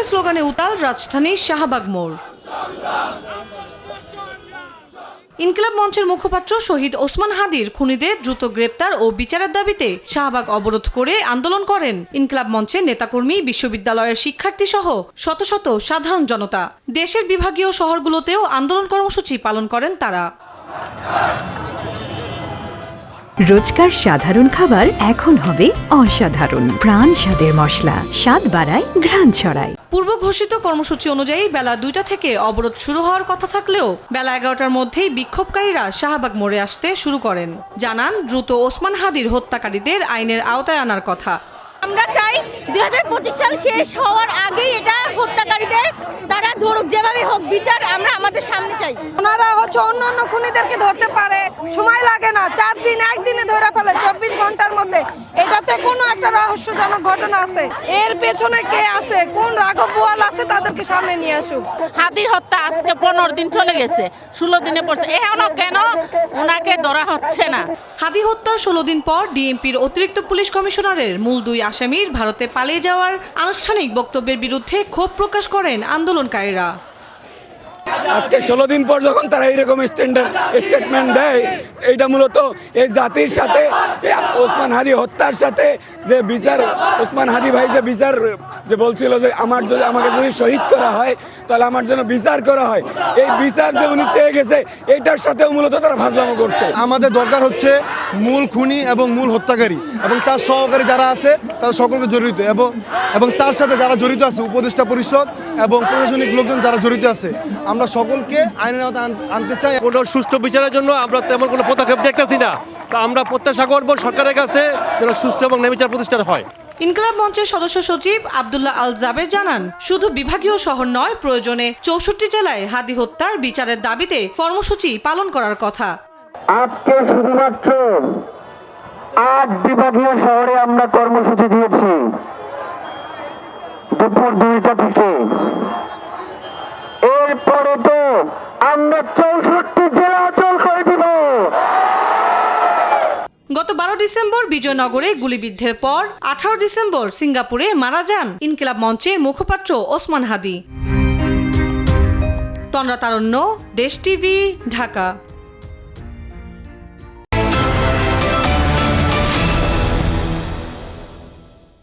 স্লোগানে উতাল রাজধানীর শাহবাগ মোড়। ইনকিলাব মঞ্চের মুখপাত্র শহীদ ওসমান হাদির খুনিদের দ্রুত গ্রেপ্তার ও বিচারের দাবিতে শাহবাগ অবরোধ করে আন্দোলন করেন ইনকিলাব মঞ্চের নেতাকর্মী, বিশ্ববিদ্যালয়ের শিক্ষার্থী সহ শত শত সাধারণ জনতা। দেশের বিভাগীয় শহরগুলোতেও আন্দোলন কর্মসূচি পালন করেন তারা। রোজকার সাধারণ খাবার এখন হবে অসাধারণ। প্রাণ স্বাদের মশলা, স্বাদ বাড়ায়, ঘ্রাণ ছড়ায়। পূর্ব ঘোষিত কর্মসূচি অনুযায়ী বেলা 2টা থেকে অবরোধ শুরু হওয়ার কথা থাকলেও বেলা 11টার মধ্যেই বিক্ষোভকারীরা শাহবাগ মোড়ে আসতে শুরু করেন। জানান দ্রুত ওসমান হাদির হত্যাকারীদের আইনের আওতায় আনার কথা। আমরা চাই 2025 সাল শেষ হওয়ার আগেই এটা হত্যাকারীদের তারা ধরুক, যেভাবে হোক বিচার আমরা আমাদের সামনে চাই। ওনারা অন্য খুনিদেরকে ধরতে পারে, সময় লাগে না, 4 দিন একদিনে ধরে ফেলে 24 ঘন্টার মধ্যে। এটাতে কোনো একটা রহস্যজনক ঘটনা আছে, এর পেছনে কে আছে, কোন রাঘব বোয়াল আছে, তাদেরকে সামনে নিয়ে আসুক। হাদির হত্যা আজকে 15 দিন চলে গেছে, 16 দিনে পড়ছে, এখনো কেন ওনাকে ধরা হচ্ছে না? হাদি হত্যার 16 দিন পর ডিএমপির অতিরিক্ত পুলিশ কমিশনারের মূল 2 আসামির ভারতে পালিয়ে যাওয়ার আনুষ্ঠানিক বক্তব্যের বিরুদ্ধে ক্ষোভ প্রকাশ করেন আন্দোলনকারীরা। আজকে 16 দিন পর যখন তারা এইরকম স্টেটমেন্ট দেয়, এইটা মূলত এই জাতির সাথে, ওসমান হাদি হত্যার সাথে যে বিচার, ওসমান হাদি ভাই যে বিচার যে বলছিল যে আমাকে যদি শহীদ করা হয় তাহলে আমার জন্য বিচার করা হয়, এই বিচার যে উনি চেয়ে গেছে এটার সাথেও মূলত তারা ভাজলামো করছে। আমাদের দরকার হচ্ছে মূল খুনি এবং মূল হত্যাকারী এবং তার সহকারী যারা আছে তারা সকলকে জড়িত, এবং তার সাথে যারা জড়িত আছে উপদেষ্টা পরিষদ এবং প্রশাসনিক লোকজন যারা জড়িত আছে, আমরা সকলকে আইনের আওতায় আনতে চাই। কোনো সুষ্ঠু বিচারের জন্য আমরা তেমন কোনো পদক্ষেপ দেখতেছি না। তা আমরা প্রত্যাশা করব সরকারের কাছে যেন সুষ্ঠু এবং ন্যায়বিচার প্রতিষ্ঠা হয়। ইনকিলাব মঞ্চের সদস্য সচিব আব্দুল্লাহ আল জাবের জানান, শুধু বিভাগীয় শহর নয়, প্রয়োজনে 64 জেলায় হাদি হত্যার বিচারের দাবিতে কর্মসূচি পালন করার কথা। আজকে শুধুমাত্র 8 বিভাগীয় শহরে আমরা কর্মসূচি দিয়েছি দুপুর 2টা থেকে। এরপরে তো আমরা 64 জেলা অচল করে দিব। গত 12 ডিসেম্বর বিজয়নগরে গুলিবিদ্ধের পর 18 ডিসেম্বর সিঙ্গাপুরে মারা যান ইনকিলাব মঞ্চের মুখপাত্র ওসমান হাদি। তন্দ্রা তারণ্য, দেশ টিভি, ঢাকা।